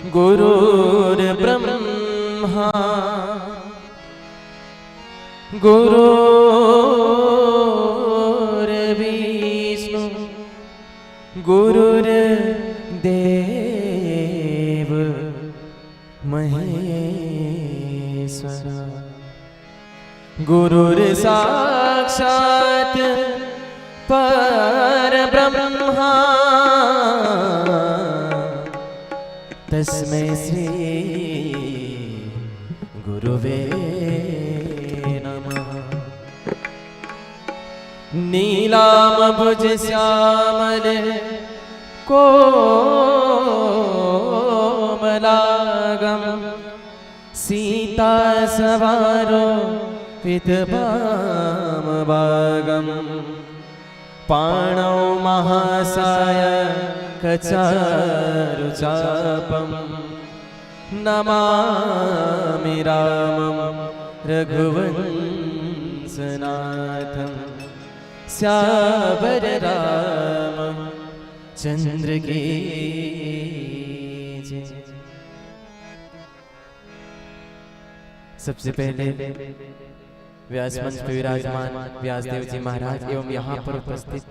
गुरुर्ब्रह्मा गुरुर्विष्णु गुरुर्देव महेश्वर गुरुर्साक्षात् परब्रह्मा तस्मै श्री गुरुवे नमः। नीलाम्बुज श्यामल कोमलांगं सीता सवारो पितवामभागं पाणौ महासाय कचारुचापं नमामि रामं रघुवंशनाथं श्यावर रामचंद्र की जय। सबसे पहले व्यास मंच पर विराजमान व्यासदेव जी महाराज एवं यहाँ पर उपस्थित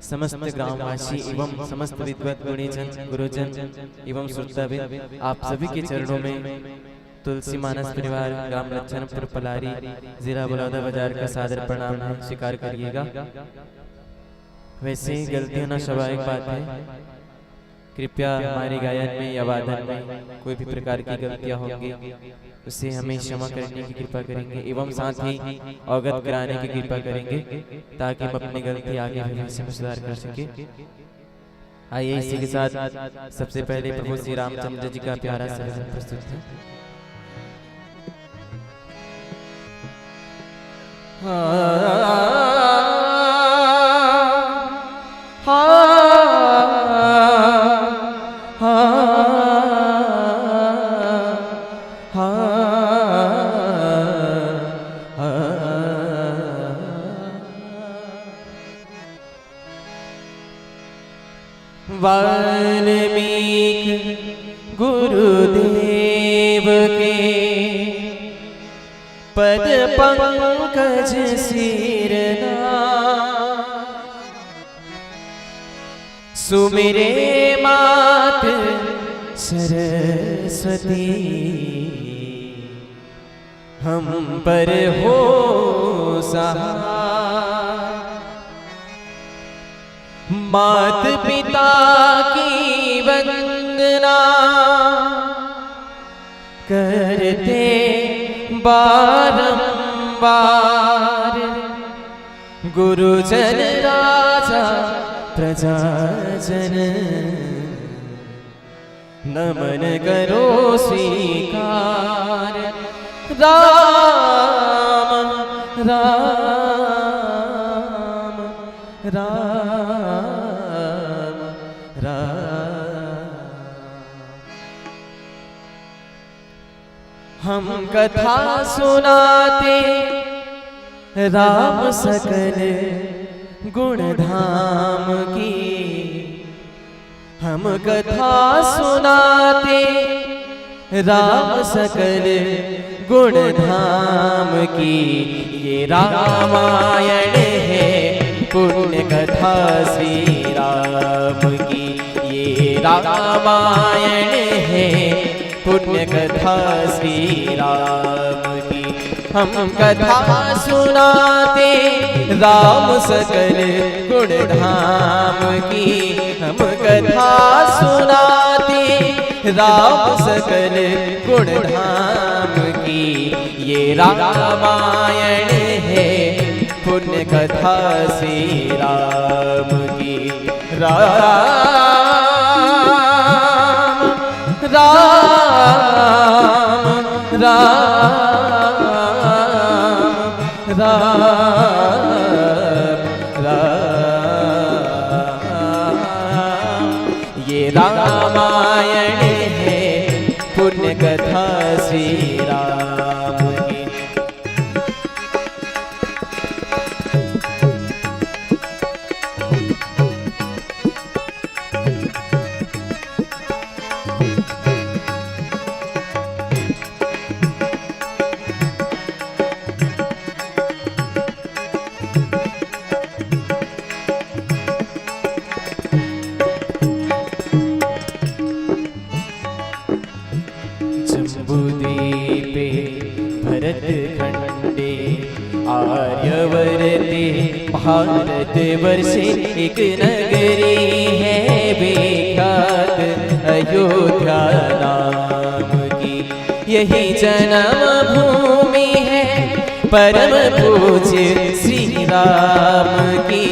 समस्त ग्रामवासी एवं समस्त विद्वत गुणीजन गुरुजन एवं श्रोताविद आप सभी के चरणों में तुलसी मानस परिवार ग्राम लच्छनपुर पलारी जिला बलौदा बाजार का सादर प्रणाम है, स्वीकार करिएगा। वैसे गलती होना स्वाभाविक बात है, कृपया हमारी गायन में या वादन में कोई भी प्रकार की गलतियां होंगी उसे हमें क्षमा करने की कृपा करेंगे एवं साथ ही अवगत कराने की कृपा करेंगे ताकि हम अपनी गलती आगे भविष्य में सुधार कर सके। आइए इसी के साथ सबसे पहले प्रभु श्री रामचंद्र जी का प्यारा सा भजन प्रस्तुत है। वाल्मीकि गुरुदेव के पद पंकज सिरना सुमिरे मात सरस्वती हम पर हो सहाय। मात पिता की वंदना करते बारंबार गुरुजन राजा प्रजाजन नमन करो स्वीकार। राम राम राम राम। हम कथा सुनाते राम सकल गुण धाम की, हम कथा सुनाते राम सकल गुण धाम की। ये रामायण है पुण्य कथा श्री राम की, ये रामायण है पुण्य कथा श्री राम की। हम कथा सुनाते राम सकल गुण धाम की, हम कथा सुनाते राम सकल गुण धाम की। ये रामायण है पुण्य कथा श्री राम की। राम राम राम राम राम। ये रामायण है पुण्य कथा श्री राम की। भारत वर्ष एक नगरी है विख्यात अयोध्या नाम की, यही जन्म भूमि है परम पूज्य श्री राम की।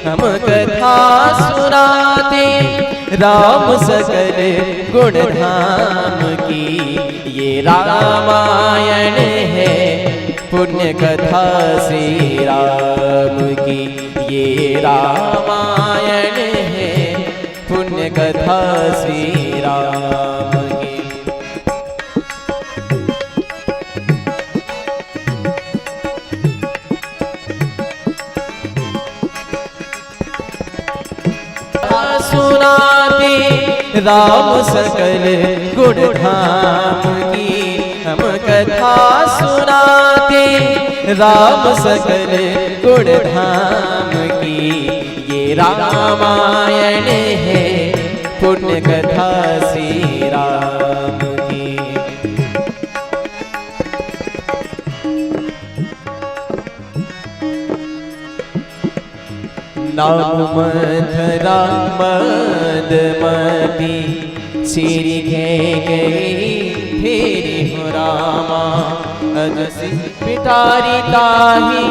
हम कथा सुनाते राम सकल गुण धाम की, ये रामायण है पुण्य कथा श्री राम की, ये रामायण है पुण्य कथा श्री राम की। सुनाते राम सकल गुण धाम की, हम कथा सुनाते राम सकल गुण धाम की, ये रामायण है पुण्य कथा श्री राम की। नाम मधुरा मदमती श्री गई फेरी हो रामा, अजसी पिटारी ताही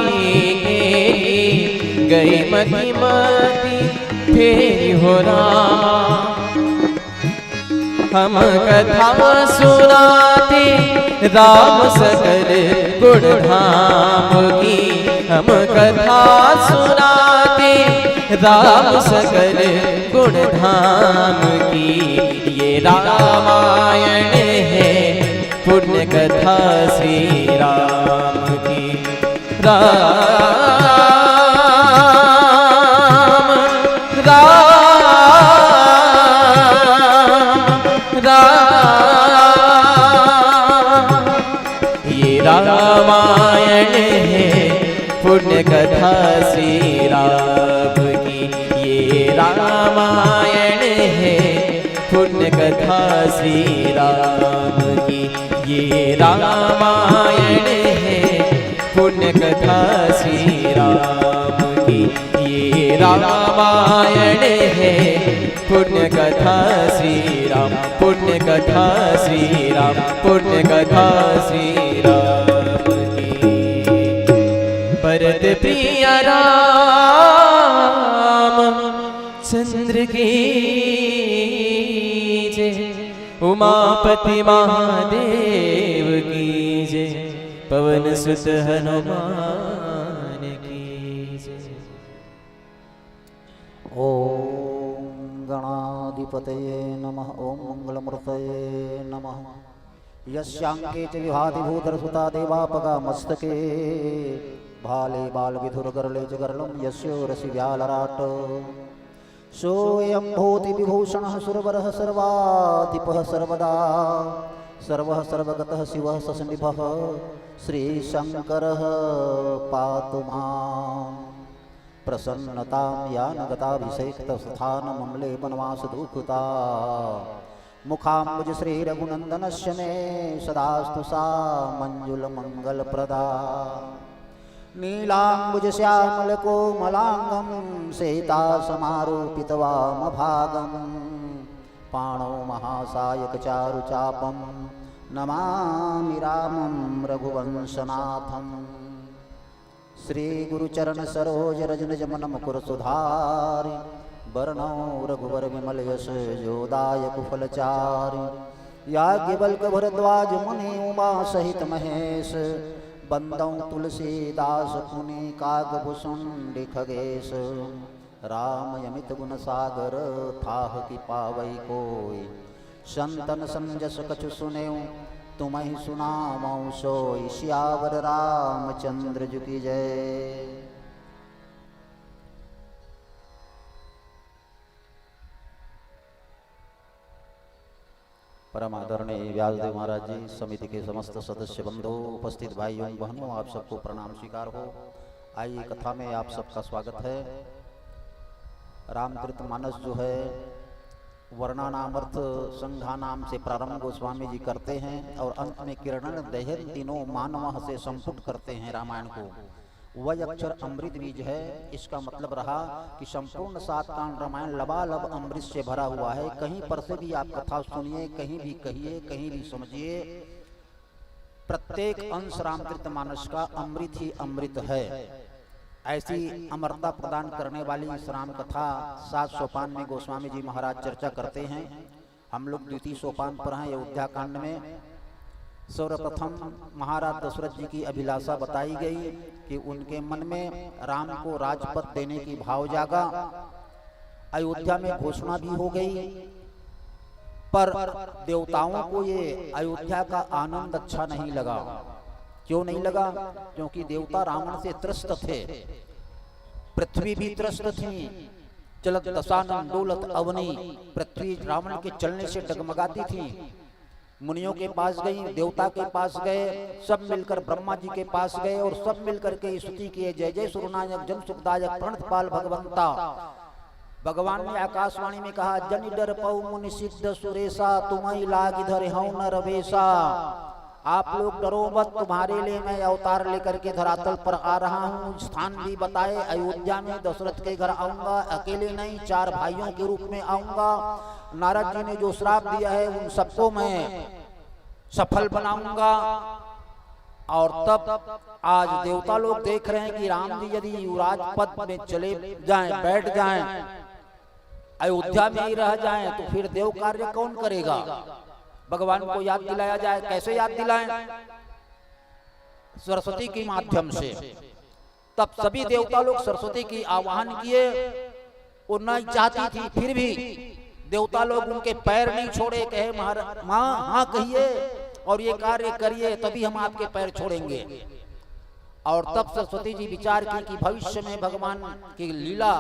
गई मती मती फेरी हो रामा। हम कथा सुनाते राम सकल गुण धाम की, हम कथा सुनाते राम सकल गुण धाम की, ये रामायण है पुण्य कथा श्री राम की। राम राम राम, ये रामायण है पुण्य कथा श्री राम की, ये रामायण है पुण्य कथा श्री राम की, ये रामायण है पुण्य कथा श्री राम की, ये रामायण है पुण्य कथा श्री राम, पुण्य कथा श्री राम, पुण्य कथा श्री राम की। भरत प्रिय राम चंद्र की जय, उमापति महादेव की जय, पवन सुत हनुमान की जय। ओम गणाधिपतये नमः। ओम मंगलमूर्तये नमः। यस्यांके च विभाति भूधरसुता देवापगा मस्तके, भाले बाल विधुर गरले च गरलं यस्यो रसि व्यालराट, सोऽयं भूति विभूषणः सुरवरः सर्वाधिपः सर्वदा, सर्वः सर्वगतः शिवः ससनिभः श्रीशङ्करः पातु माम्। प्रसन्नतां यान गताभिषेक्तस्थानमम्ले वनवासदुःखता, मुखाम्बुज श्रीरघुनन्दनस्य मे सदास्तु सा मञ्जुलमङ्गलप्रदा। नीलाम्बुज श्यामलकोमलाङ्गं सेतासमारोपितवामभागं, पाणौ महासायकचारुचापं नमामि रामं रघुवंशनाथम्। श्रीगुरुचरण सरोज रजनिजमन मुकुर सुधारि, वर्णौ रघुवर विमल यश जोदायक फलचारि। याज्ञवल्क्य भरद्वाज मुनि उमा सहित महेश, बंदौ तुलसीदास पुनि कागभूषुंडि खगेश। राम यमित गुण सागर थाह की पावई कोई, संतन संजस कछु सुनेऊ तुम्हें सुनामौ सोई। सियावर रामचंद्र जी की जय। परम आदरणीय व्यासदेव महाराज जी, समिति के समस्त सदस्य बंधु, उपस्थित भाइयों बहनों, आप सबको प्रणाम स्वीकार हो। आइए कथा में आप सबका स्वागत है। रामचरित मानस जो है वर्णनामर्थ संघा नाम से प्रारंभ गोस्वामी जी करते हैं और अंत में किरण दहन तीनों मानव से संपुट करते हैं रामायण को। वही अक्षर अमृत बीज है। इसका मतलब रहा कि संपूर्ण 7 कांड रामायण लबालब अमृत से भरा हुआ है। कहीं पर से भी आप कथा सुनिए, कहीं भी कहिए, कहीं भी समझिए, प्रत्येक अंश रामचरितमानस का अमृत ही अमृत है। ऐसी अमरता प्रदान करने वाली इस राम कथा 7 सोपान में गोस्वामी जी महाराज चर्चा करते हैं। हम लोग द्वितीय सोपान पर हैं, अयोध्या कांड में। सर्वप्रथम महाराज दशरथ जी की अभिलाषा बताई गई कि उनके मन में राम को राजपद देने की भाव जागा। अयोध्या में घोषणा भी हो गई, पर देवताओं को ये अयोध्या का आनंद अच्छा नहीं लगा। क्यों नहीं लगा? क्योंकि देवता रावण से त्रस्त थे, पृथ्वी भी त्रस्त थी। चलत दशानन डोलत अवनी, पृथ्वी रावण के चलने से डगमगाती थी। मुनियों के पास गई, देवता के पास गए, सब मिलकर ब्रह्मा जी के पास गए और सब मिलकर के स्तुति किए, जय जय सुरनायक जन सुखदायक प्रणतपाल भगवंता। भगवान ने आकाशवाणी में कहा, जन डर पौ मुनि सिद्ध सुरेशा, तुम्हें लाग इधर हूं न रवेशा। आप लोग डरो मत, तुम्हारे लिए मैं अवतार लेकर के धरातल पर आ रहा हूँ। स्थान भी बताए, अयोध्या में दशरथ के घर आऊंगा, अकेले नहीं 4 भाइयों के रूप में आऊंगा। नारद जी ने जो श्राप दिया है उन सबको मैं सफल बनाऊंगा। और तब आज देवता लोग देख रहे हैं कि राम जी यदि युवराज पद में चले जाएं, बैठ जाएं, अयोध्या में ही रह जाएं, तो फिर देव कार्य कौन करेगा? भगवान को याद दिलाया जाए। कैसे याद दिलाएं? सरस्वती के माध्यम से। तब सभी देवता लोग सरस्वती की आह्वान किए। वो नहीं चाहती थी, फिर भी देवता लोग उनके पैर नहीं छोड़े। कहे माँ हाँ कहिए और ये कार्य करिए, तभी हम आपके पैर छोड़ेंगे। और तब सरस्वती जी विचार की कि भविष्य में भगवान की लीला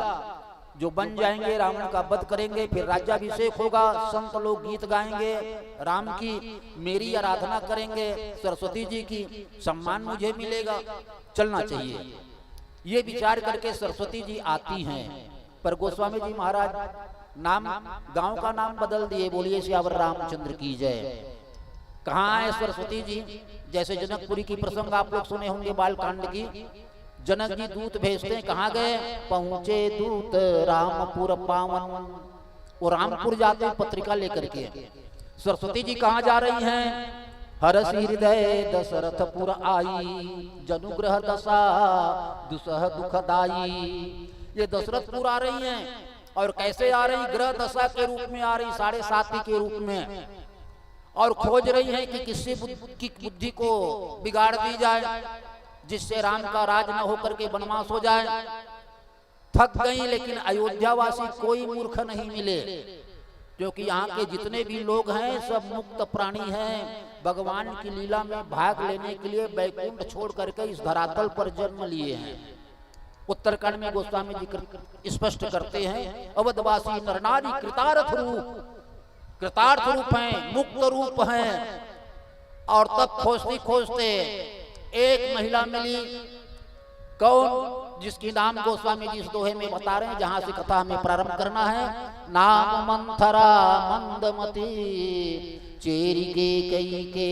जो बन जाएंगे, रावण का वध करेंगे, फिर राज्याभिषेक होगा, संत लोग गीत गाएंगे, राम की मेरी आराधना करेंगे, सरस्वती जी की सम्मान मुझे मिलेगा, चलना चाहिए। ये विचार करके सरस्वती जी आती हैं। पर गोस्वामी जी महाराज नाम गांव का नाम बदल दिए। बोलिए सियावर रामचंद्र की जय। कहाँ है सरस्वती जी? जैसे जनकपुरी की प्रसंग आप लोग सुने होंगे बालकांड की। जनक जी दूत भेजते हैं, कहाँ गए? पहुंचे दूत रामपुर पावन। वो रामपुर जाते हैं पत्रिका लेकर के। सरस्वती जी कहाँ जा रही हैं? हरसि हृदय दशरथपुर आई, जनुग्रह दशा दुसह दुखदाई। ये दशरथपुर आ रही हैं। और कैसे आ रही? ग्रह दशा के रूप में आ रही, 7.5 के रूप में। और खोज रही है कि किसी की बुद्धि को बिगाड़ दी जाए, जिससे राम का राज न होकर के वनवास हो जाए। थक गई, लेकिन अयोध्यावासी कोई मूर्ख नहीं मिले, क्योंकि यहाँ के जितने भी लोग हैं सब मुक्त प्राणी हैं। भगवान की लीला में भाग लेने के लिए बैकुंठ छोड़ करके इस धरातल पर जन्म लिए हैं। उत्तरकांड में गोस्वामी जी स्पष्ट करते हैं, अवधवासी नरनारी कृतार्थ रूप हैं, मुक्त रूप हैं। और तब खोजते खोजते एक महिला मिली। कौन? जिसकी नाम गोस्वामी जी इस दोहे में बता रहे हैं, जहां से कथा हमें प्रारंभ करना है। नाम मंथरा मंदमती, चेरी के कई के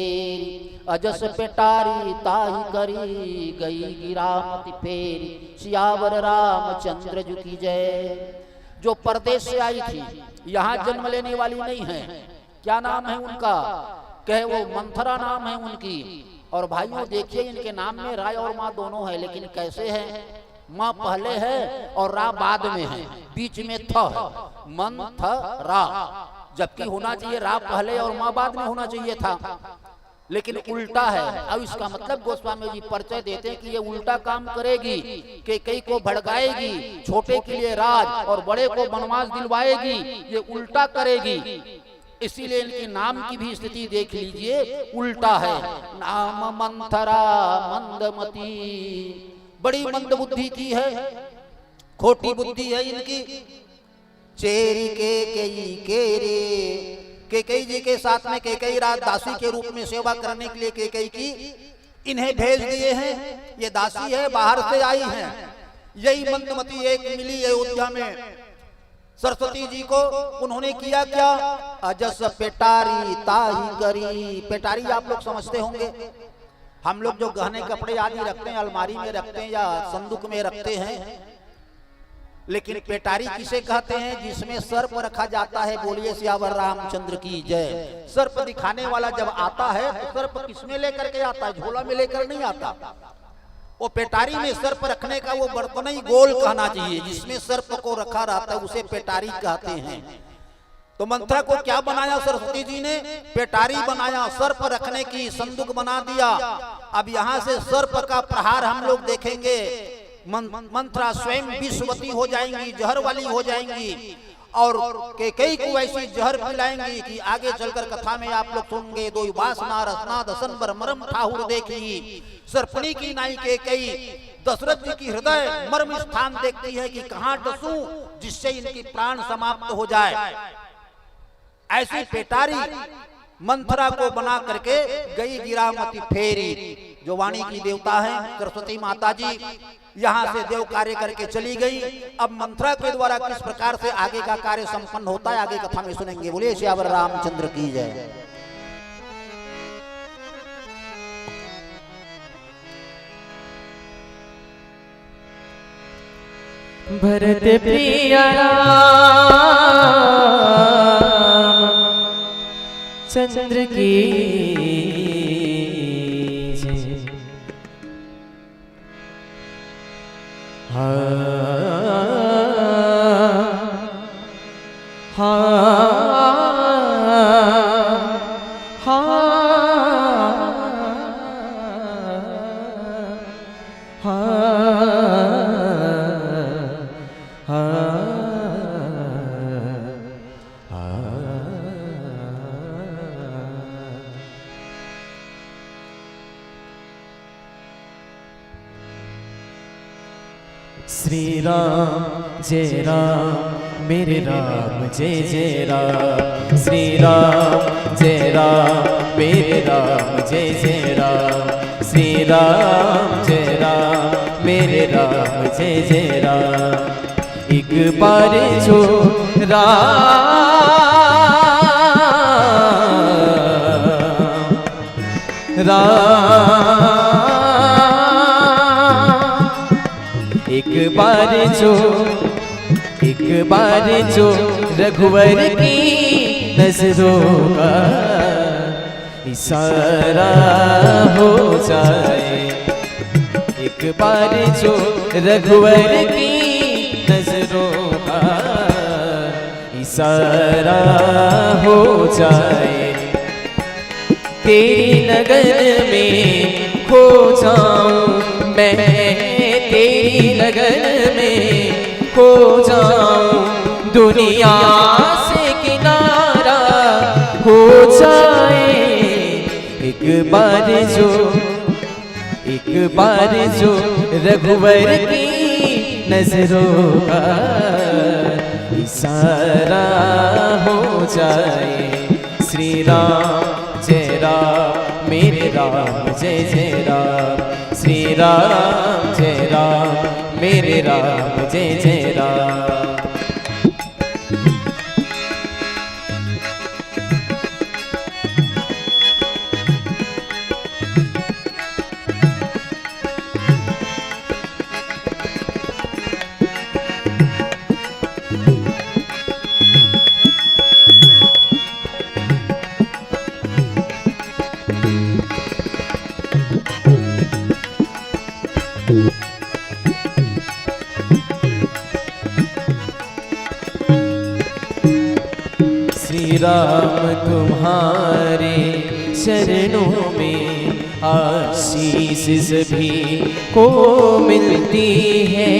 अजस पेटारी, ताही करी गई गिरामती फेरी, सियावर रामचंद्र जी की जय। जो परदेश से आई थी, यहाँ जन्म लेने वाली नहीं है। क्या नाम है उनका? कहे वो मंथरा नाम है उनकी। और भाइयों देखिए, इनके नाम में राय और माँ दोनों है, लेकिन कैसे है? माँ पहले है और रा बाद में है, बीच में थ है, मंथरा। जबकि होना चाहिए रा पहले और माँ बाद में होना चाहिए था, लेकिन उल्टा है। अब इसका मतलब गोस्वामी जी परिचय देते हैं कि ये उल्टा काम करेगी, कि कई को भड़काएगी, छोटे के लिए राज और बड़े को वनवास दिलवाएगी, ये उल्टा करेगी। इसीलिए इनके नाम की भी स्थिति देख लीजिए, उल्टा है। नाम मंथरा मंदमती, बड़ी मंद बुद्धि की है, खोटी बुद्धि है इनकी। चेरी के कई केरे, केकई जी के साथ में केकई राज दासी के रूप में सेवा करने के लिए केकई की इन्हें भेज दिए हैं। ये दासी है, बाहर से आई हैं। यही मंदमती एक मिली अयोध्या में सरस्वती जी को। उन्होंने किया क्या? अजस पेटारी ताही करी। पेटारी आप लोग समझते होंगे, हम लोग जो गहने कपड़े आदि रखते हैं अलमारी में रखते हैं या संदूक में रखते हैं, लेकिन पेटारी किसे कहते हैं? जिसमें सर्प रखा जाता है। बोलिए सियावर रामचंद्र की जय। सर्प दिखाने वाला जब आता है तो सर्प किसमें लेकर के आता है? झोला में लेकर नहीं आता। वो पेटारी में सर्प रखने का वो बर्तन ही गोल कहना चाहिए, जिसमें सर्प को रखा रहता है उसे पेटारी कहते हैं। तो मंत्रा को क्या बनाया सरस्वती जी ने? पेटारी बनाया, सर्प रखने की संदूक बना दिया। अब यहाँ से सर्प का प्रहार हम लोग देखेंगे। मंत्रा स्वयं विषवती हो जाएंगी, जहर वाली हो जाएंगी और कैकेयी को ऐसी जहर पिलाएंगी कि आगे चलकर कथा में आप लोग सुनेंगे। दो वासना रसना दसन बर मरम ठाहुर देखी, सर्पणी की नाई कैकेयी दशरथ जी की हृदय मर्म स्थान देखती है कि कहां डसूं जिससे इनकी प्राण समाप्त हो जाए। ऐसी पेटारी मंथरा को बना करके गई गिरामती फेरी। जो वाणी की देवता है सरस्वती माता जी, यहाँ से देव कार्य करके चली गई। अब मंथरा के द्वारा किस प्रकार से आगे का कार्य संपन्न होता है आगे कथा में सुनेंगे। बोलिए सियावर रामचंद्र की जय। भरत प्रिया चंद्र की जय। श्री राम जय राम मेरे राम जय जय राम। श्री राम जय राम मेरे राम जय जय राम। श्री राम जय राम मेरे राम जय जय राम। एक बार जो राम एक बार जो रघुवर की नजरों का इशारा हो जाए। एक बार जो रघुवर की नजरों का इशारा हो जाए। तेरी लगन में खो जाऊं मैं, तेरी लगन में खो जाऊं, दुनिया से किनारा हो जाए। एक बार जो रघुवर की नजरों का इशारा हो जाए। श्री राम जय राम मेरे राम जय जय राम। श्री राम जय राम मेरे राम जय जय राम। श्री राम तुम्हारे चरणों में आशीष सभी को मिलती है।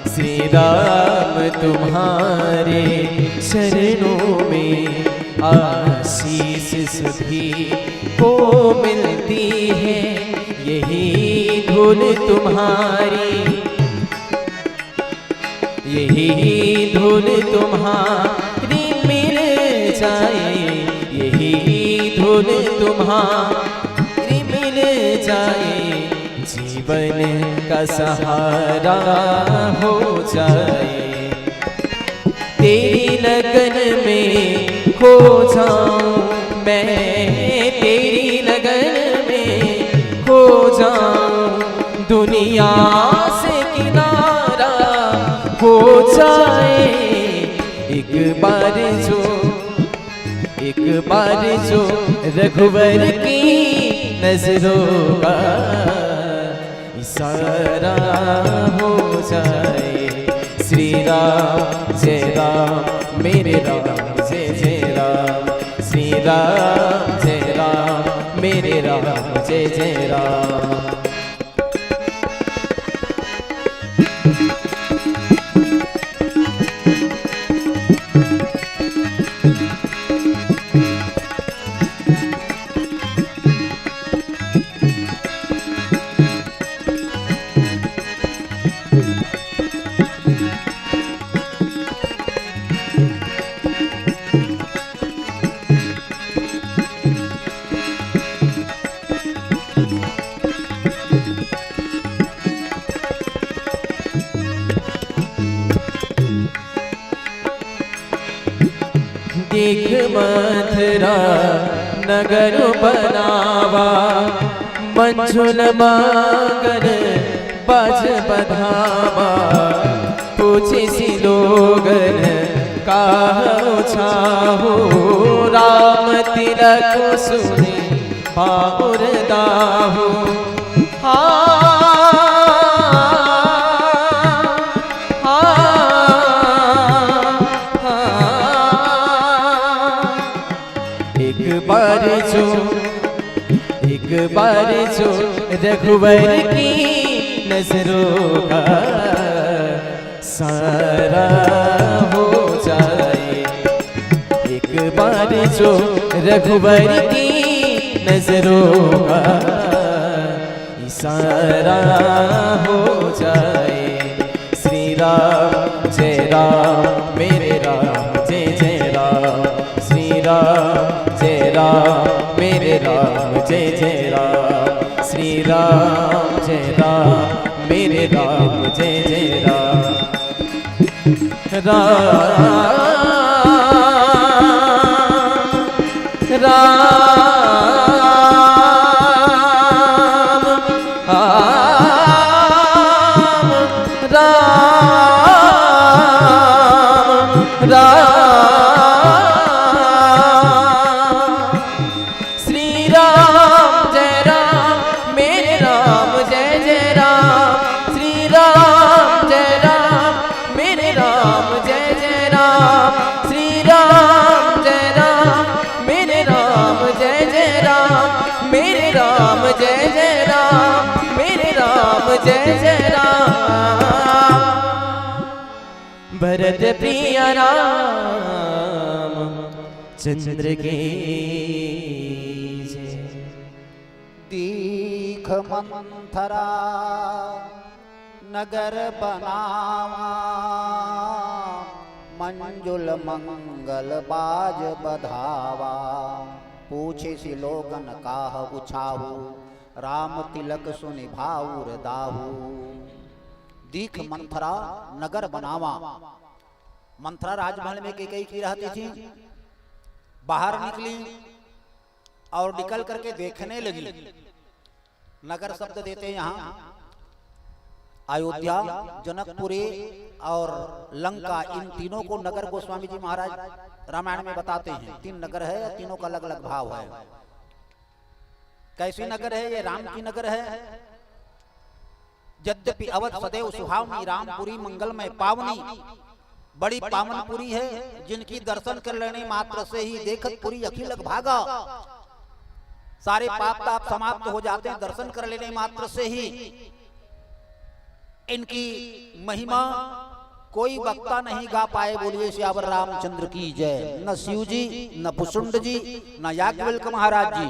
श्री राम तुम्हारे चरणों में आशीष सभी को मिलती है। यही धुन तुम्हारी, यही धुन तुम्हारी मिल जाए। यही धुन तुम्हारी मिल जाए। जीवन का सहारा हो जाए। तेरी लगन में खो जाऊं मैं, तेरी लगन में खो जाऊं, दुनिया से किनारा हो जाए। एक बार जो रघुवर की नजरों का इशारा हो जाए। श्री राम जय राम मेरे राम जय जय राम, श्री राम जय राम मेरे राम जय जय राम। देख मथुरा नगर बनावा, मंझुल मगर बाज बधावा। पूछे सी लोगन काहु छाहु, राम तिलक सुने बाहुर दाहु। एक बार जो रघुवर की नजरों का सारा हो जाए। एक बार जो रघुवर की नजरों का इशारा हो जाए। श्री राम जय राम मेरे राम जय जय राम, श्री राम जय राम मेरे राम जय जय राम, श्री राम जय राम मेरे राम जय जय राम। राम राम राम जय जय राम मेरे राम जय जय राम। भरत प्रिय राम चंद्र के जय। दीख मंथरा नगर बनावा, मंजुल मंगल बाज बधावा। पूछे सी लोगन काह उछाहू, राम तिलक सुनि भाऊर दाहू। दीख मंथरा नगर बनावा। मंथरा राजमहल में कैकेयी की रहती थी। बाहर निकली और निकल करके देखने लगी। नगर शब्द देते हैं यहाँ अयोध्या, जनकपुरी और लंका, इन तीनों को नगर गोस्वामी जी महाराज रामायण में बताते हैं। 3 नगर है, तीनों का अलग अलग भाव है। कैसी नगर है ये? राम की नगर है। यद्यपि अवध सदैव सुहावनी, रामपुरी मंगलमय पावनी। बड़ी पावनपुरी है, जिनकी दर्शन कर लेने मात्र से ही देखत पुरी अखिलक भागा। सारे पाप ताप समाप्त हो जाते हैं दर्शन कर लेने मात्र से ही। इनकी महिमा कोई वक्ता नहीं गा पाए। बोलिए श्यावर रामचंद्र की जय। न शिव जी, न भुसुंड जी, न याज्ञवल्क्य महाराज जी।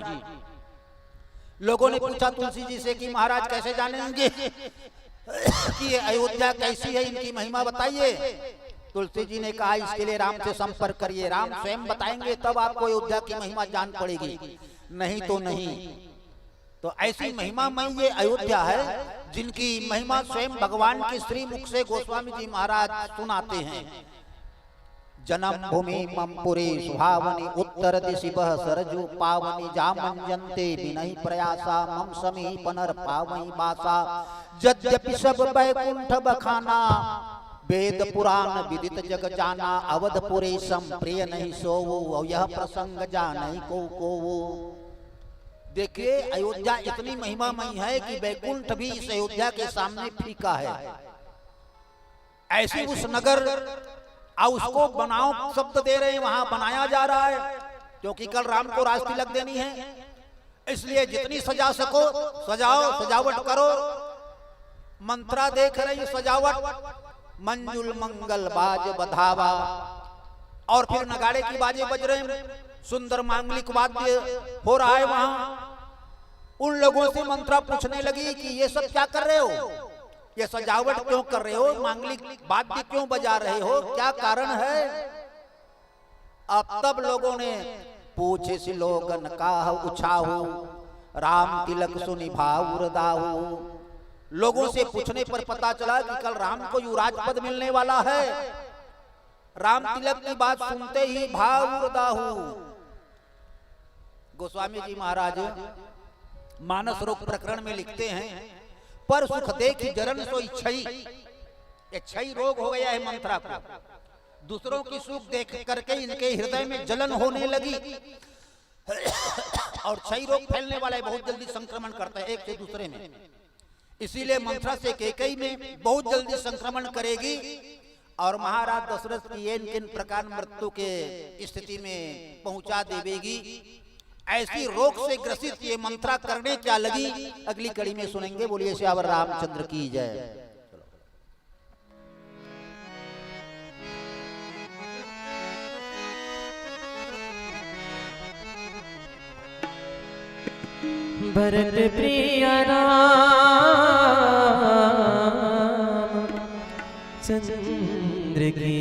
लोगों ने पूछा तुलसी जी से कि महाराज कैसे जानेंगे कि ये अयोध्या कैसी है, इनकी महिमा बताइए। तुलसी जी ने कहा इसके लिए राम से संपर्क करिए, राम स्वयं बताएंगे, तब आपको अयोध्या की महिमा जान पड़ेगी, नहीं तो नहीं। तो ऐसी महिमा में ये अयोध्या है जिनकी महिमा स्वयं भगवान के श्री मुख से गोस्वामी जी महाराज सुनाते हैं। जन्म भूमि ममपुरी सुहावनी उत्तर दिशि बह सरजू पावनी जामंजन्ते बिनहि प्रयासा मम समीपनर पावई बासा यद्यपि सब बैकुंठ बखाना वेद पुराण विदित जग जाना अवधपुरे सम प्रिय नहीं सोवो यह प्रसंग जाने को देखिए अयोध्या इतनी महिमामयी है कि बैकुंठ भी इस अयोध्या के सामने फीका है। ऐसी उस नगर और उसको बनाओ शब्द दे रहे हैं, वहां बनाया जा रहा है क्योंकि कल राम को राज तिलक देनी है, इसलिए जितनी सजा सको सजाओ, सजावट करो। मंत्रा देख रही सजावट, मंजुल मंगल बाज बधावा, और फिर नगाड़े की बाजे बज रहे हैं, सुंदर मांगलिक वाद्य हो रहा है वहां। उन लोगों से मंत्रा पूछने लगी कि ये सब क्या कर रहे हो, ये सजावट क्यों कर रहे हो, मांगलिक वाद्य क्यों बजा रहे हो, क्या कारण है। अब तब लोगों ने पूछे सी लोगन काहु उछाहु राम तिलक सुनि भावुर दाहु। लोगों से पूछने पर पता चला कि कल राम को युवराज पद मिलने वाला है। राम तिलक की बात सुनते ही भावुर दाहु। गोस्वामी जी महाराज मानस रोग प्रकरण में लिखते हैं, पर सुख देखी जरन सोई छई, ये छई रोग हो गया है मंत्रा को। दूसरों की सुख देख करके इनके हृदय में जलन होने लगी और छई रोग फैलने वाला है, बहुत जल्दी संक्रमण करता है एक से दूसरे में। इसीलिए मंत्रा से कैकेयी में बहुत जल्दी संक्रमण करेगी और महाराज दशरथ की किन प्रकार मृत्यु के स्थिति में पहुंचा देवेगी। ऐसी रोग से ग्रसित ये मंत्रा करने क्या लगी, अगली कड़ी में सुनेंगे। बोलिए श्यावर रामचंद्र की जय। भरत प्रिय राम चंद्र की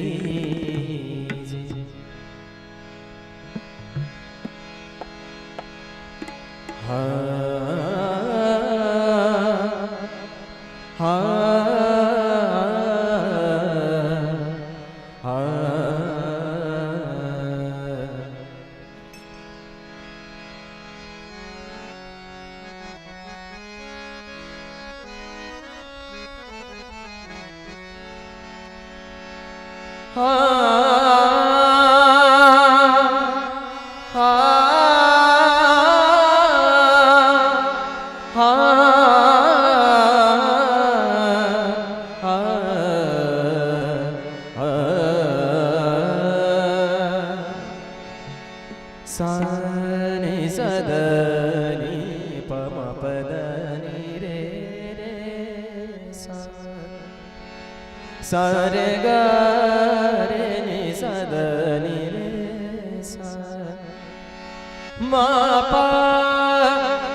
सारे गारे नि सदनि रे सा मा पा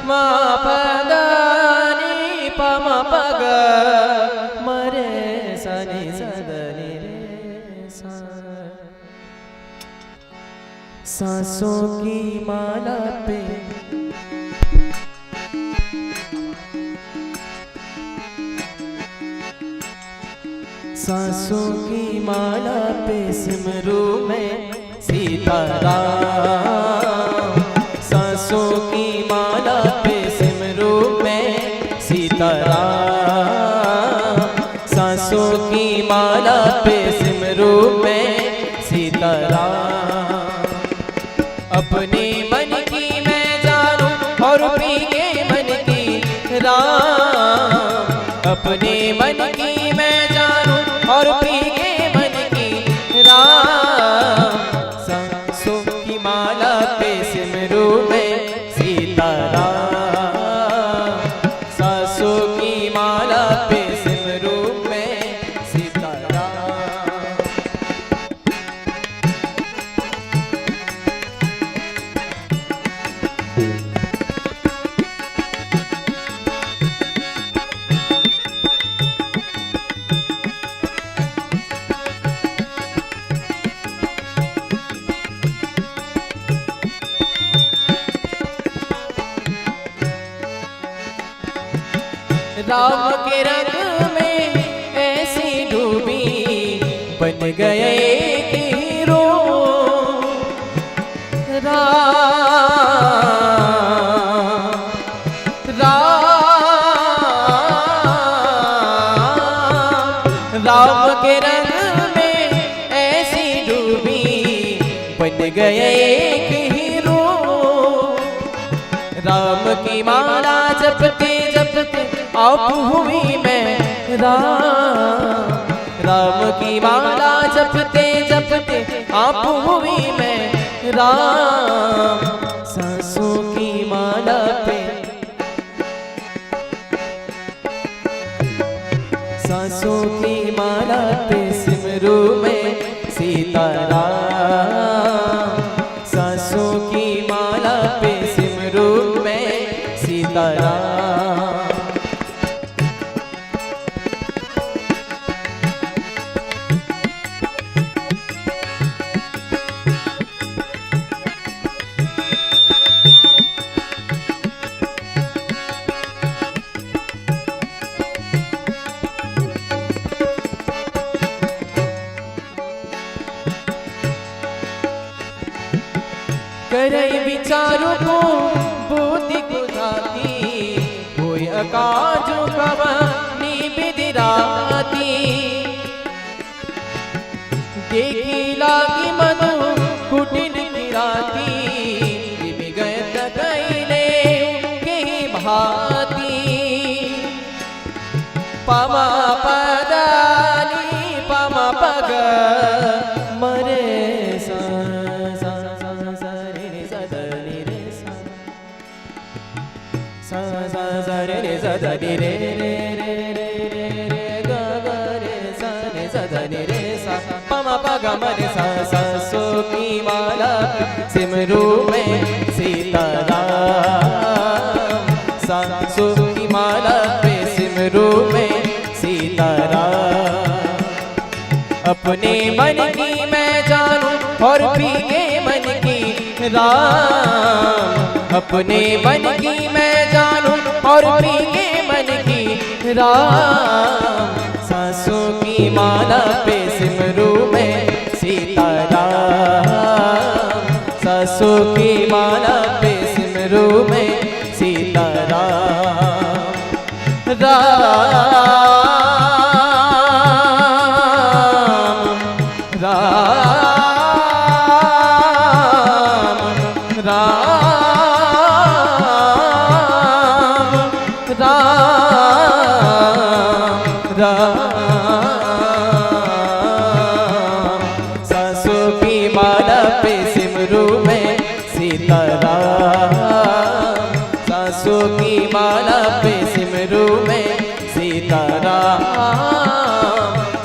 मा पदनि पम पग मरे सनि सदनि रे सा। सांसों की माला पे सांसों की माला पे सिमरू में सीताराम। सांसों की माला पे सिमरू में सीताराम। सांसों की माला पे सिमरू में सीताराम। अपने मन की मैं जानूं और पी के मन की राम। अपने मन की मैं जानूं और पी के मन की राम। सांसों की माला पे सिमरू में सीताराम। सांसों की माला पे सिमरू में सीताराम। राम के रंग में ऐसी डूबी बन गए एक हीरो। राम के रंग में ऐसी डूबी बन गए एक हीरो। राम की माला जपते जपते आप हुई मैं राम की माला जपते जपते आप हुई मैं राम। सांसों की माला पे सांसों की माला पे सिमरू में सीताराम। सांसों की माला पे सिमरू में सीताराम। करई विचारों को बुद्धि गुजाती होय अकाजो कवनी बिदिराती। देखी लागी मनु कुटिल किराती दिवि गयत गईले के भाती। पमा पदानी पमा पग मरे रे रे रे रे रे रे ग ग रे सा रे सा रे रे सा प म प ग म रे सा सा सो की माला सिमरू में सीताराम। सांसों की माला पे सिमरू में सीताराम। अपने मन की मैं जानूं और पी के मन की राम। अपने मन की मैं जानूं और पी के मन की राम। सांसों की माला पे सिमरू में सीताराम। सांसों की माला पे सिमरू में सीताराम। राम राम राम राम राम। सांसों की माला पे सिमरू में सीताराम। सांसों की माला पे सिमरू में सीताराम।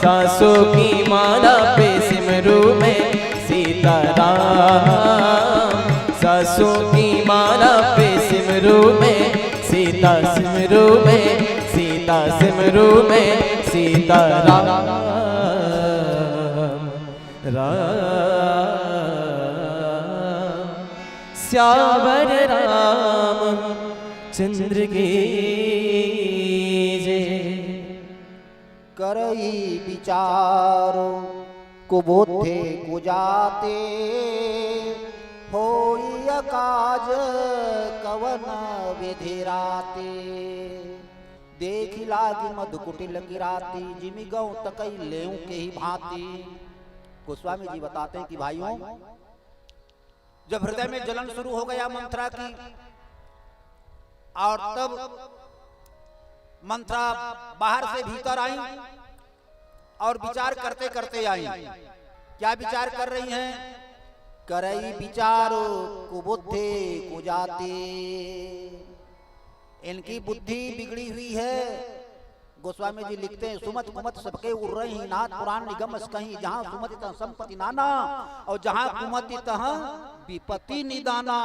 सांसों की माला पे सिमरू में सीताराम। सांसों की माला पे सिमरू में सीता सिमरू में सीता सिमरू में सीताराम। राम श्यावर राम चंद्र के जय। करई विचारो कुबोधे कुजाते होई अकाज कवन विधिराते। देखी लागी मधुकुटिल किराती जिमि गौ तकई लेऊ के ही भांति। गोस्वामी जी बताते हैं कि भाइयों जब हृदय में जलन शुरू हो गया मंत्रा की और तब मंत्रा बाहर से भीतर आई और विचार करते करते आई। क्या विचार कर रही हैं? करई विचारो कुबुद्धे कुजाते। इनकी बुद्धि बिगड़ी हुई है। गोस्वामी जी लिखते हैं सुमत कुमत सबके उड़ रही नाथ पुराण निगम कहीं। जहां सुमति तह संपत्ति नाना और जहां कुमति तह विपत्ति निदाना।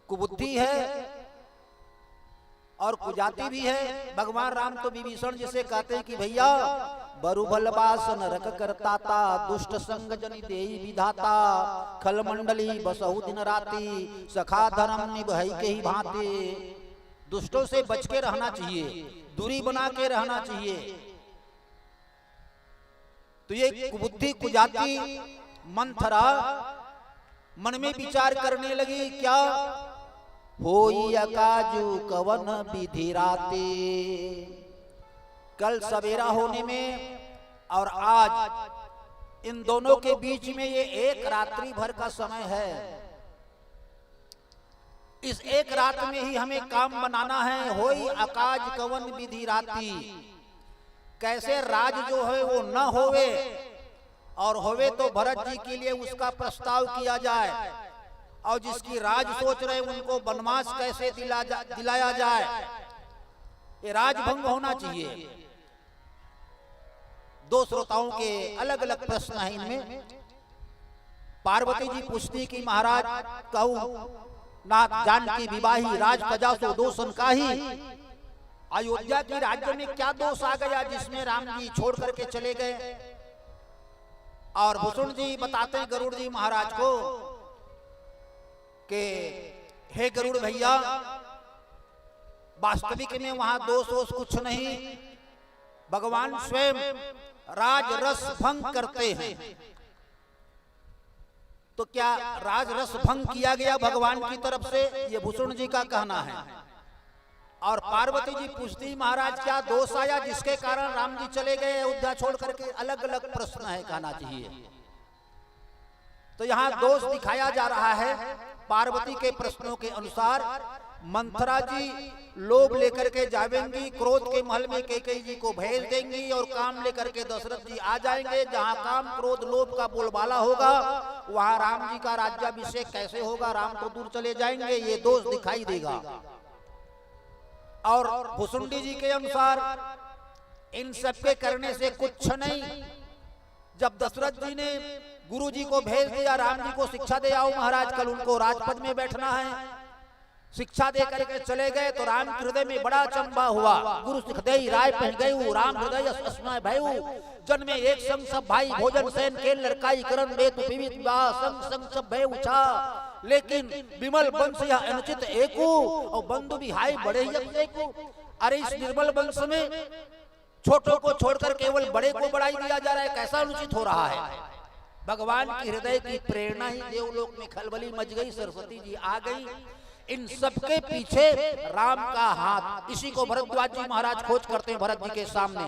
कुबुद्धि है और कुजाति भी है। भगवान राम तो विभीषण जिसे कहते हैं कि भैया बरुबल बासन रख करताता दुष्ट संग जनि देई विधाता। खल मंडली बसहु दिन राति सखा धर्म निभई के ही भांति। दुष्टों से बच के रहना चाहिए, दूरी बना के रहना चाहिए। तो ये कुबुद्धि कुजाती मंथरा मन में विचार करने लगी, क्या होई अकाजू कवन विधि राते। कल सवेरा होने में और आज इन दोनों के बीच में ये एक रात्रि भर का समय है। इस एक रात में ही हमें काम बनाना है। होई अकाज कवन विधि राती, कैसे राज जो है वो न होवे, और होवे तो भरत जी के लिए उसका प्रस्ताव किया जाए, और जिसकी राज सोच रहे उनको वनवास कैसे दिलाया जाए। ये राजभंग होना चाहिए। दो श्रोताओं के अलग अलग प्रश्न हैं इनमें। पार्वती जी पूछती कि महाराज कहूं नाथ जानकी विवाही राज प्रजा सो दोषन काही। अयोध्या की राज्य में क्या दोष आ गया जिसमें राम जी छोड़ करके चले गए। और भूषण जी बताते हैं गरुड़ जी महाराज को कि हे गरुड़ भैया, वास्तविक में वहां दोष कुछ नहीं। भगवान स्वयं राज रस भंग करते हैं। तो क्या राज रस भंग किया गया भगवान की तरफ से, ये भूषण जी का कहना है। और पार्वती जी पूछती महाराज क्या दोष आया जिसके कारण राम जी चले गए अयोध्या छोड़ करके। अलग अलग प्रश्न है, कहना चाहिए। तो यहाँ दोष दिखाया जा रहा है पार्वती के प्रश्नों के अनुसार। मंथरा जी लोभ लेकर के जावेंगी, क्रोध के महल में कैकेयी जी को भेज देंगी, और काम लेकर के दशरथ जी आ जाएंगे। जहां काम क्रोध लोभ का बोलबाला होगा वहां राम जी का राज्याभिषेक कैसे होगा, राम तो दूर चले जाएंगे। ये दोष दिखाई देगा। और भुसुंडी जी के अनुसार इन सबके करने से कुछ नहीं। जब दशरथ जी ने गुरु जी को भेज दिया, राम जी को शिक्षा दे आओ महाराज, कल उनको राजपद में बैठना है, शिक्षा दे करके चले गए। तो राम के हृदय में बड़ा चंबा हुआ। गुरु सिख दे राय पह गयु, राम हृदय अस्मय भयउ। जन्मे एक संग सब भाई, भोजन सैन के लड़काई करन बेत पीवित विवाह, संग संग सब भय उछा। लेकिन विमल वंश यह अनुचित एकु, और बंधु विहाय बड़े ही एकु। अरे इस निर्मल वंश में छोटों को छोड़कर केवल बड़े को बढ़ाई दिया जा रहा है, कैसा अनुचित हो रहा है। भगवान की हृदय की प्रेरणा ही देवलोक में खलबली मच गई, सरस्वती जी आ गई। इन सबके पीछे राम का हाथ। इसी को भरद्वाज जी महाराज खोज करते हैं भरत जी के सामने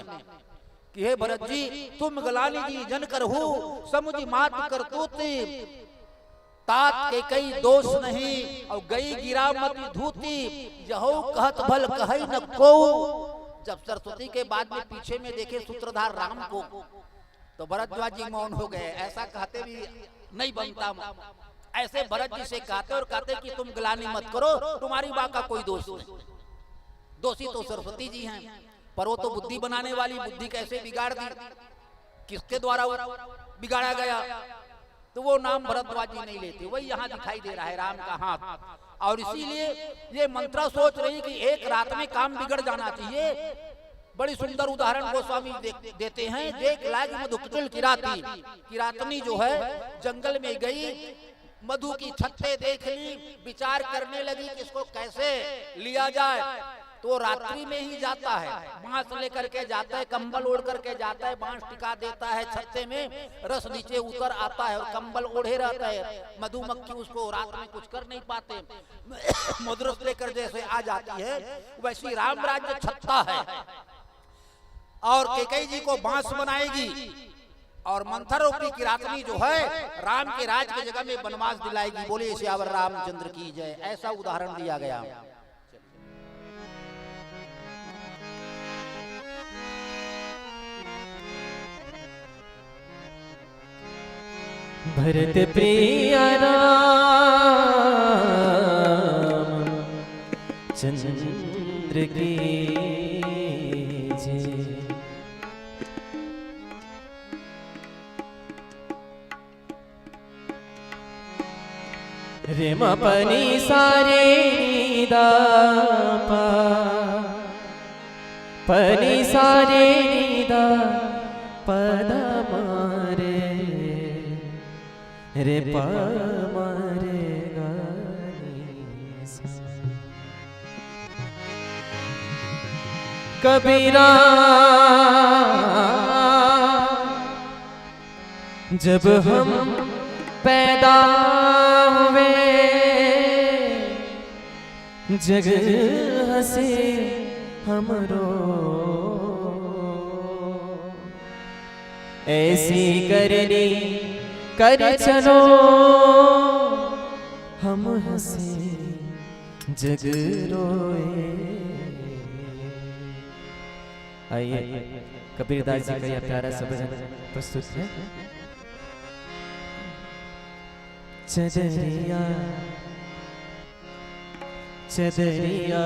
कि हे भरत जी, तुम गलानी जी जन कर हो, समुझ मात करतूती, तात के कई दोष नहीं, और गई गिरा मत धूती, यहो कहत भल कहई न को। जब सरस्वती के बाद में पीछे में देखे सूत्रधार राम को, तो भरद्वाज जी मौन हो गए। ऐसा कहते भी नहीं बनता। ऐसे भरत जी से कहते और कहते कि तुम गलानी मत करो, तुम्हारी बात का कोई दोष नहीं। दोषी तो सरस्वती जी हैं, पर वो तो बुद्धि बनाने वाली, बुद्धि कैसे बिगाड़ दी, किसके द्वारा बिगाड़ा गया। तो वो नाम भरद्वाज जी नहीं लेते। वही यहाँ दिखाई दे रहा है राम का हाथ। और इसीलिए ये मंत्रा सोच रही कि एक रात में काम बिगड़ जाना चाहिए। बड़ी सुंदर उदाहरण गोस्वामी देते हैं। देख लाग मधुकुटिल किराती, किरातनी जो है जंगल में गई, मधु की छत्ते देख ली, विचार करने लगी कि इसको कैसे लिया जाए। तो रात्रि में ही जाता है, बांस लेकर के जाता है, कंबल ओढ़ करके जाता है, बांस टिका देता है छत्ते में, रस नीचे उतर आता है और कंबल ओढ़े रहता है। मधुमक्खी उसको रात में कुछ कर नहीं पाते, मधुरस लेकर जैसे आ जाती है वैसी राम राज्य छत्ता है। और कैकेयी जी को बांस बनाएगी, और मंथर रूपी किरातनी जो है राम के राज की जगह में वनवास दिलाएगी। बोले श्यावर रामचंद्र की जय। ऐसा उदाहरण दिया गया। भरत प्रिय राम चंद्र की जय। रे म पनी सारे दा पा, पनी सारे दा पदा मारे, रे पा मारे गा नी सा। कबीरा जब हम पैदा हुए जग हंसे हमरो, ऐसी करनी कर चलो हम हंसे जग रोए। आइए कबीरदास जी का यह प्यारा सा भजन प्रस्तुत है। चदरिया चदरिया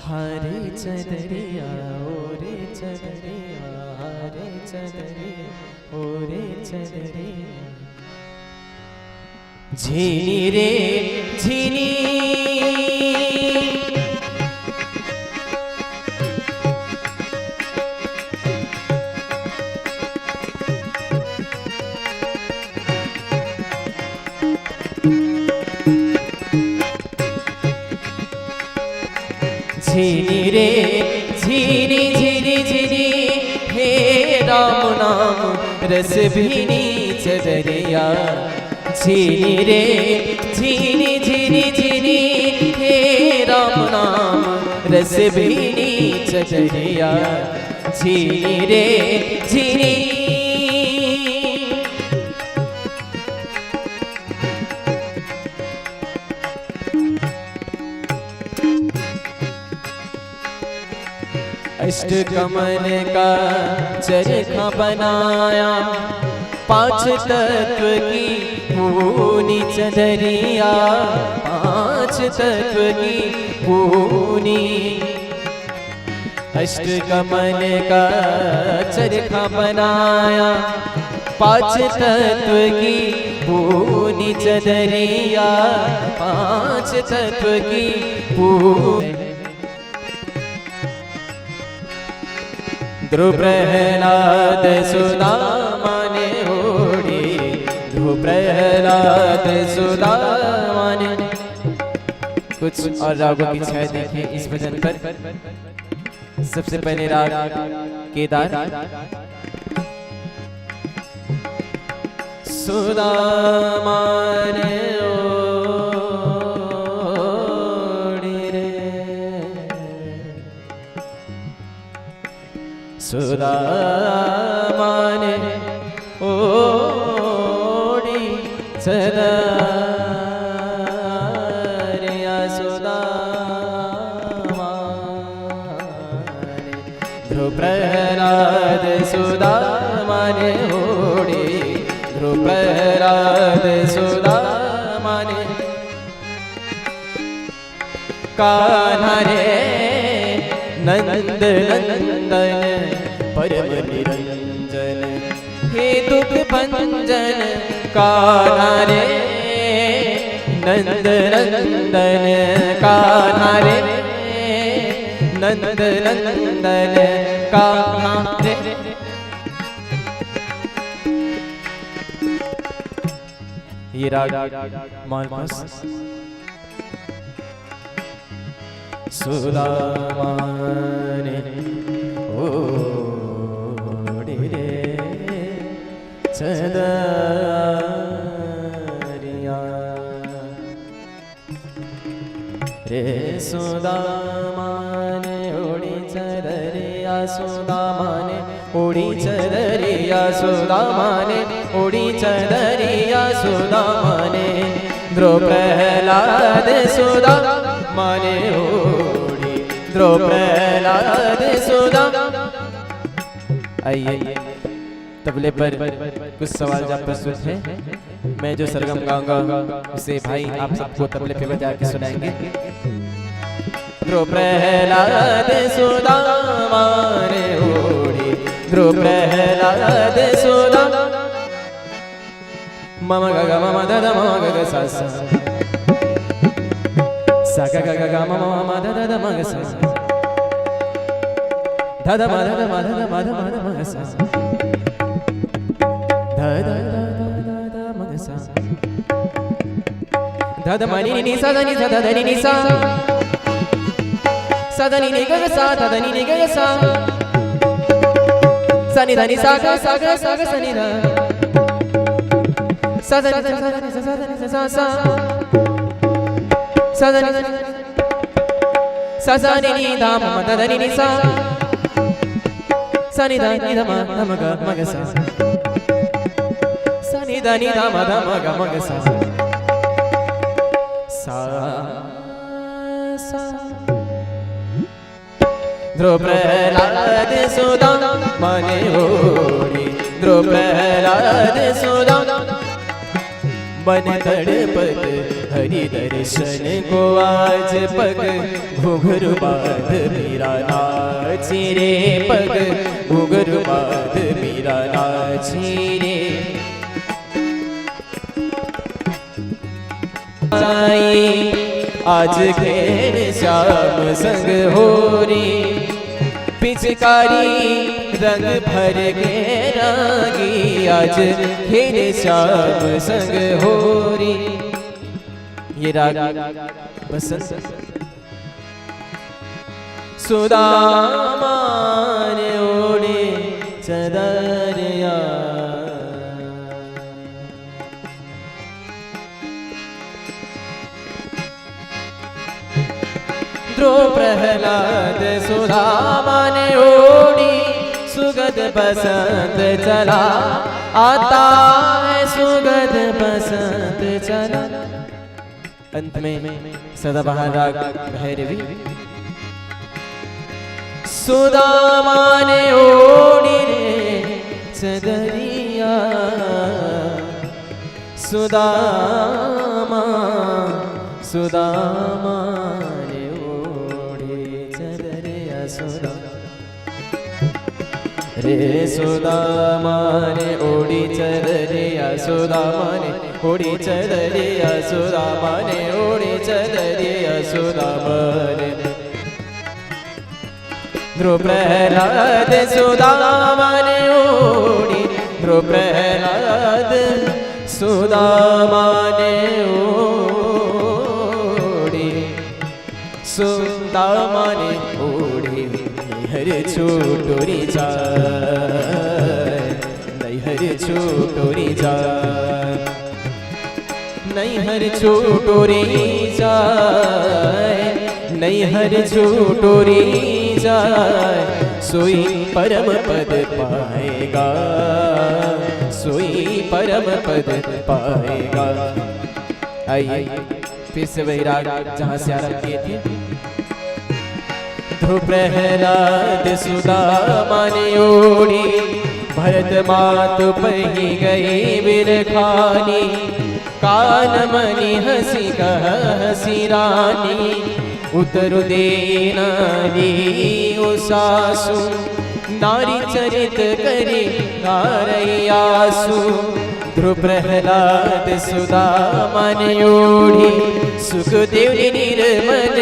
हारे चदरिया ओरे चदरिया हारे चदरिया ओरे चदरिया, झीनी रे झीनी झीनी रे झीनी झीनी झीनी, हे राम नाम रस भीनी चदरिया। झीनी रे झीनी झीनी झीनी, हे राम नाम रस भीनी चदरिया। झीनी रे झीनी अष्ट कमल का चरखा बनाया, पांच तत्व की पूनी चदरिया। पांच तत्व की पूनी अष्ट कमल का चरखा बनाया, पांच तत्व की पूनी चदरिया। पांच तत्व की पूनी ध्रुव प्रहलाद सुदामा ने ओढ़ी, ध्रुव प्रहलाद सुदामा ने। कुछ और रागों की छाया देखिए इस भजन पर। सबसे पहले राग केदार। सुदामा ने सुदामा ने ओढ़ी चदरिया। सुदामा ने ध्रुव प्रहलाद सुदामा ने ओढ़ी, ध्रुव प्रहलाद सुदामा ने। कान्हा रे नंद नंदन परम निरंजन, हे दुख भंजन। कान्हा रे नंद नंदन, कान्हा रे नंद नंदन, कान्हा रे। ये राग मालकोस। सुदामा ने ओढ़ी रे चदरिया। रे सुदामा ने ओढ़ी चदरिया, सुदामा ने ओढ़ी चदरिया। सुदामा ने ओढ़ी चदरिया, सुदामा ने। ध्रुव प्रहलाद सुदामा ने ओढ़ी, ध्रुव प्रहलाद सुदामा। आइए तबले पर कुछ सवाल जवाब प्रस्तुत है। मैं जो सरगम गाऊंगा उसे भाई आप सबको तबले पे बजा के सुनाएंगे। ध्रुव प्रहलाद सुदामा ने ओढ़ी, ध्रुव प्रहलाद सुदामा। मम ग ग मम द द मम ग ग सा सा, सा ग ग ग मम मम द द द म ग सा, ध ध म ध ध म ध ध म ध म ध म ग सा, ध ध ध ध ध म ग सा, ध ध म नि नि सा ध नि ध ध ध नि नि सा, सदनी नि ग सा धनी नि ग सा सनि धनि सा ग सनि ध सदनि सा सा सदनि सनि नि ध म धनि नि सा सनि ध नि ध म ग सा सनि ध नि ध म ग सा सा सा ध्रुव प्रहलाद सुदा माने ओढ़ी ध्रुव प्रहलाद सुदा बन तड़पत हरि दर्शन को आज पग घुघरू बाध मीरा नाची रे पग घुघरू बाध मीरा नाची रे आज खेल श्याम संग होरी पिचकारी रंग भर के रागी आज खेल श्याम संग होरी। ये राग बसंत सुदामा ने ओढ़े चदरिया ध्रुव प्रहलाद सुदामा ने ओढ़ी सुगंध बसंत चला आता है सुगंध बसंत चला। अंत में सदाबहार राग भैरवी सुदामा ने ओढ़ी रे चदरिया सुदामा सुदामा ने ओढ़ी चदरिया सुदा रे सुदामा ने ओढ़ी चदरिया सुदामा ने ओढ़ी चदरिया सुदामा ने ओढ़ी चदरिया सुदामा ने ध्रुव प्रहलाद सुदामा ने ओढ़ी ध्रुव प्रहलाद सुदामा ने ओढ़ी सुदामा ने ओढ़ी हर छोटोरी जाए नैहर छोटोरी जाए नैहर छोटोरी जाए नैहर छोटोरी जाए सोई परम पद पाएगा सोई परम पद पाएगा। आइए फिर से वही राग जहाँ से आरंभ किए थे। ध्रुव प्रहलाद सुदामा ने ओढ़ी भरत मात पही गई बिरखानी कान मणि हसी कह हसी रानी उतरु दे नारी ओ सासु नारी चरित करे नारयासु। ध्रुव प्रहलाद सुदामा ने ओढ़ी सुखदेव निर्मल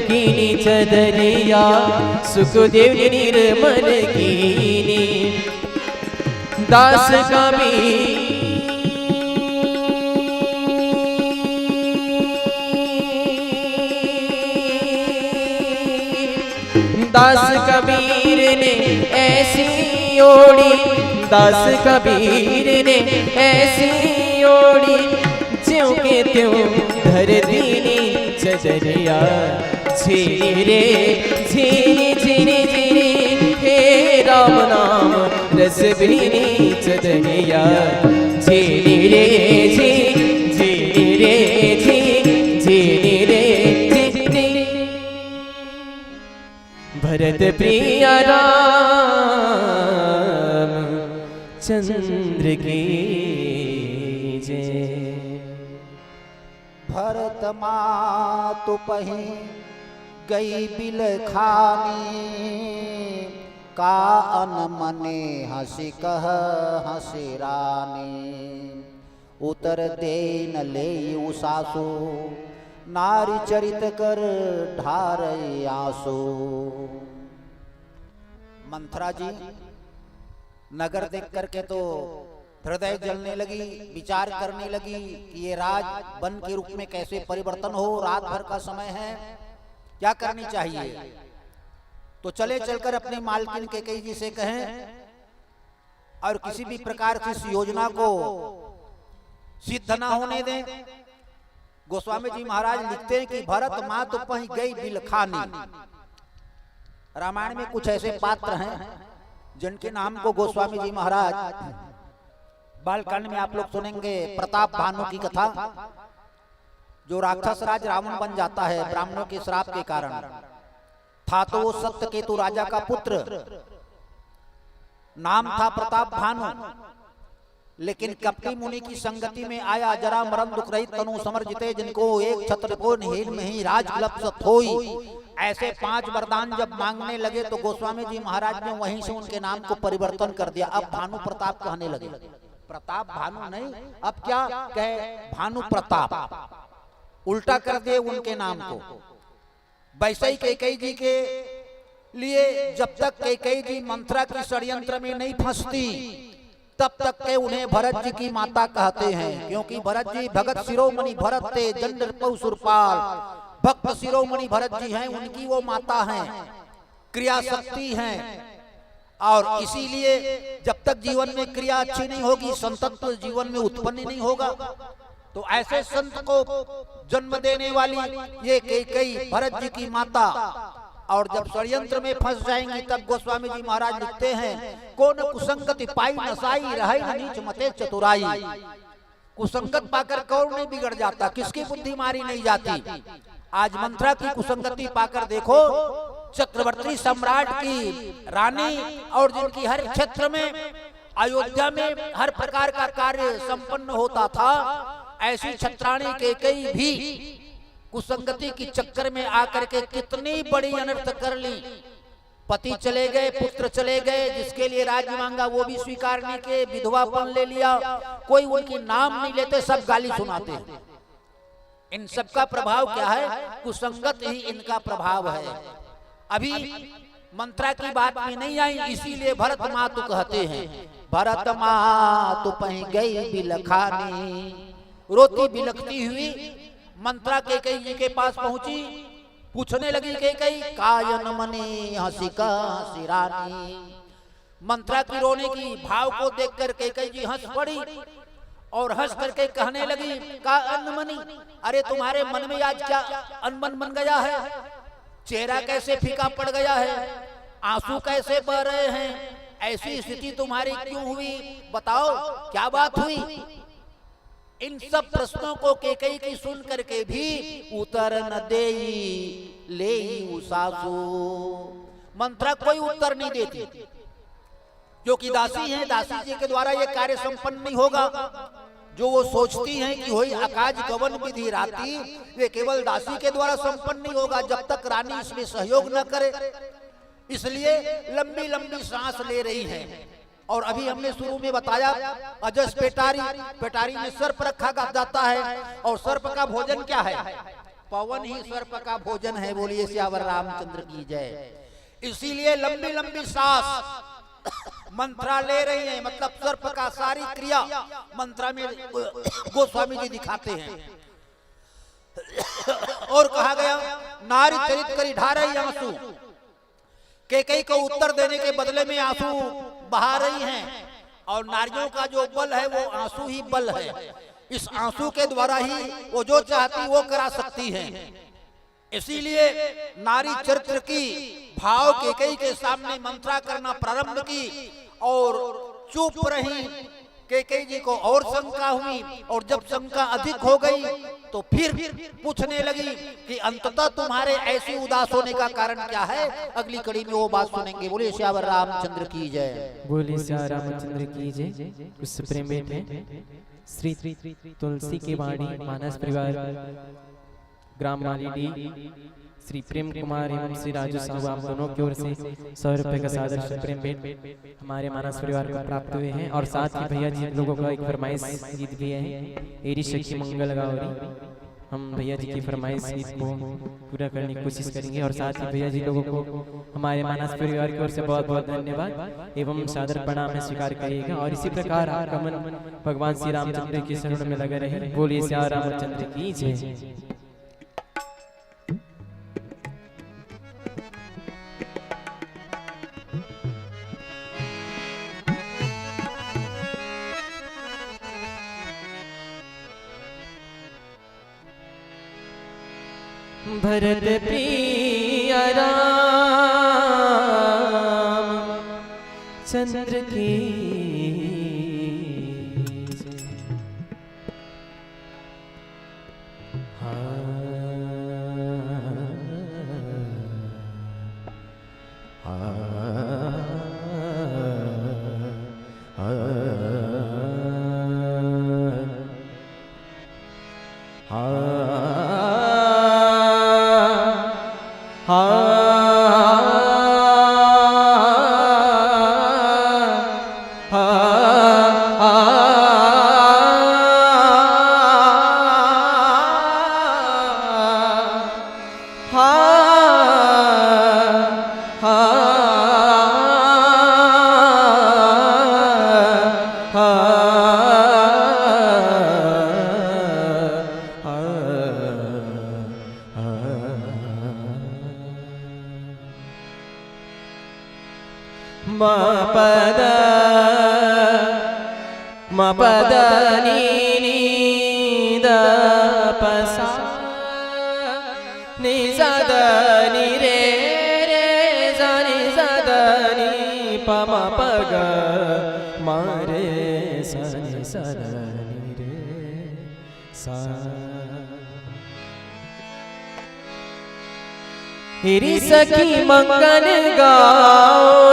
कीनी चदरिया सुखदेव निर्मल कीनी दास कबीर दास कबीर ने ऐसी ओढ़ी दास कबीर ने ऐसी ओढ़ी ज्यों के त्यों धरती ने चदरिया झीरी रे झीरी झीरी झीरी हे राम नाम रस भीनी चदरिया झीरी रे झीरी रे झीरी रे भरत प्रिय राम चंद्र की जय। भरत मातु पही गई बिलखानी का अनमने हंसी कह हंसी रानी उतर दे न ले सासु नारी चरित कर ढार आंसू। मंथरा जी नगर देख करके तो हृदय जलने लगी विचार करने लगी कि ये राज वन के रूप में कैसे परिवर्तन हो। रात भर का समय है क्या करनी चाहिए। तो चले चलकर अपने मालकिन कैकेयी जी से कहें और किसी भी प्रकार से इस योजना को सिद्ध न होने दें। गोस्वामी जी महाराज लिखते हैं कि भरत माँ तो पही गई बिलखानी। रामायण में कुछ ऐसे पात्र हैं जिनके नाम को गोस्वामी जी महाराज बालकांड में आप लोग सुनेंगे। प्रताप भानु की कथा, जो राक्षस राज रावण बन जाता है ब्राह्मणों के श्राप के कारण। था तो वो सत्य केतु राजा का पुत्र, नाम था प्रताप भानु, लेकिन कपटी मुनि की संगति में आया। जरा मरण दुख रही तनु समर जिते, जिनको एक छत्र को नील में ही राज क्लप्स होई। ऐसे 5 वरदान जब मांगने लगे तो गोस्वामी जी महाराज ने वहीं से उनके नाम को परिवर्तन कर दिया। अब भानु प्रताप कहने लगे, प्रताप भानु नहीं, अब क्या कहे भानु प्रताप, उल्टा कर दिए उनके नाम को। वैसे ही कैकेयी जी के लिए जब तक कैकेयी जी मंथरा की षड्यंत्र में नहीं फंसती तब तक के उन्हें भरत जी की माता कहते हैं, क्योंकि भरत जी भगत शिरोमणि भरत ते जंड सुरपाल, भक्त शिरोमणि भरत जी हैं, उनकी वो माता हैं, क्रिया शक्ति हैं। और इसीलिए जब तक जीवन में क्रिया अच्छी नहीं होगी संतत्व जीवन में उत्पन्न नहीं होगा। तो ऐसे संत को जन्म देने वाली ये कैकेयी भरत जी की माता, और जब षड्यंत्र में फंस जाएंगी तब गोस्वामी जी महाराज लिखते हैं, कौन कुसंगति पाई नसाई रहे न नीच मते चतुराई। कुसंगत पाकर कौन नहीं बिगड़ जाता, किसकी बुद्धि मारी नहीं जाती। आज मंथरा की कुसंगति पाकर देखो, चक्रवर्ती सम्राट की रानी और जिनकी हर क्षेत्र में अयोध्या में हर प्रकार का कार्य संपन्न होता था, ऐसी छत्राणी कैकेयी भी कुसंगति की चक्कर में आकर के कितनी बड़ी अनर्थ कर ली। पति चले गए, पुत्र चले गए, जिसके लिए राज्य मांगा वो भी स्वीकार नहीं किए, विधवापन ले लिया, कोई उनकी नाम नहीं लेते, सब गाली सुनाते। इन सब का प्रभाव क्या है? कुसंगत ही इनका प्रभाव है। अभी मंत्रा की बात में नहीं आई, इसीलिए भरत माँ तो कहते हैं, भरत माँ तो पही गई बिलखानी। रोती बिलखती हुई मंत्रा कैकेयी जी के पास पहुंची, पूछने लगी कैकेयी, कायन मनी हंसिका सिरानी। मंत्रा की रोने की भाव को देखकर कैकेयी जी हंस पड़ी और हंस करके कहने लगी, का अनमनी, अरे तुम्हारे मन में आज क्या अनमन बन गया है? चेहरा कैसे फीका पड़ गया है? आंसू कैसे बह रहे हैं? ऐसी स्थिति तुम्हारी क्यों हुई? बताओ क्या बात हुई? इन सब प्रश्नों को कैकेयी की सुन करके भी उत्तर न देई लेई सासू। मंत्रा कोई उत्तर नहीं देती, क्योंकि दासी हैं, दासी जी के द्वारा ये कार्य संपन्न नहीं होगा। जो वो सोचती हैं कि होई अकाज गवन विधि राती, ये केवल दासी के द्वारा संपन्न नहीं होगा जब तक रानी इसमें सहयोग न करे। इसलिए लंबी लंबी सांस ले रही हैं। और अभी हमने शुरू में बताया, अजस पेटारी, पेटारी में सर्प रखा जाता है, और सर्प का भोजन क्या है? पवन ही सर्प का भोजन है। बोलिए सियावर रामचंद्र की जय। इसीलिए लंबी लंबी सांस मंत्रा ले रही है, मतलब सर्प का सारी क्रिया मंत्रा में गोस्वामी जी दिखाते हैं। और कहा गया, नारी चरित करी ढारई आंसू। कैकेयी को उत्तर देने के बदले में आंसू बहा रही हैं, और नारियों का जो बल है वो आंसू ही बल है। इस आंसू के द्वारा ही वो जो चाहती वो करा सकती हैं। इसीलिए नारी चरित्र की भाव कैकेयी के सामने मंत्रा करना प्रारंभ की, और चुप रही। कैकेयी जी को और शंका हुई, और जब शंका अधिक हो गई तो फिर पूछने लगी कि अंततः तुम्हारे ऐसे उदास होने का कारण क्या है? अगली कड़ी में वो बात सुनेंगे। बोलिए श्यावर रामचंद्र की जय। बोलिए श्यावर रामचंद्र की जय। उस प्रेम में श्री तुलसी की वाणी मानस परिवार ग्राम मालीडी श्री प्रेम कुमार एवं श्री राजू साहू आप दोनों की ओर से 100 रुपए का सादर प्रेम भेंट हमारे मानस परिवार को प्राप्त हुए हैं। और साथ ही भैया जी लोगों का एक फरमाइश गीत भी है, एरी सखी मंगल गौरी। हम भैया जी की फरमाइश गीत को पूरा करने की कोशिश करेंगे। और साथ ही भैया जी लोगों को हमारे मानस परिवार की ओर से बहुत बहुत धन्यवाद एवं सादर प्रणाम में स्वीकार करिएगा। और इसी प्रकार आपका मन भगवान श्री रामचंद्र की शरण में लगे रहे। बोलिए श्री रामचंद्र की जय। भरत प्रिय राम चंद्र की मपद नी द पसा नि सद नि रे रे सा नि सद नि प म प ग म रे सा नि सद नि रे सा हिरी सखी मंगल गाओ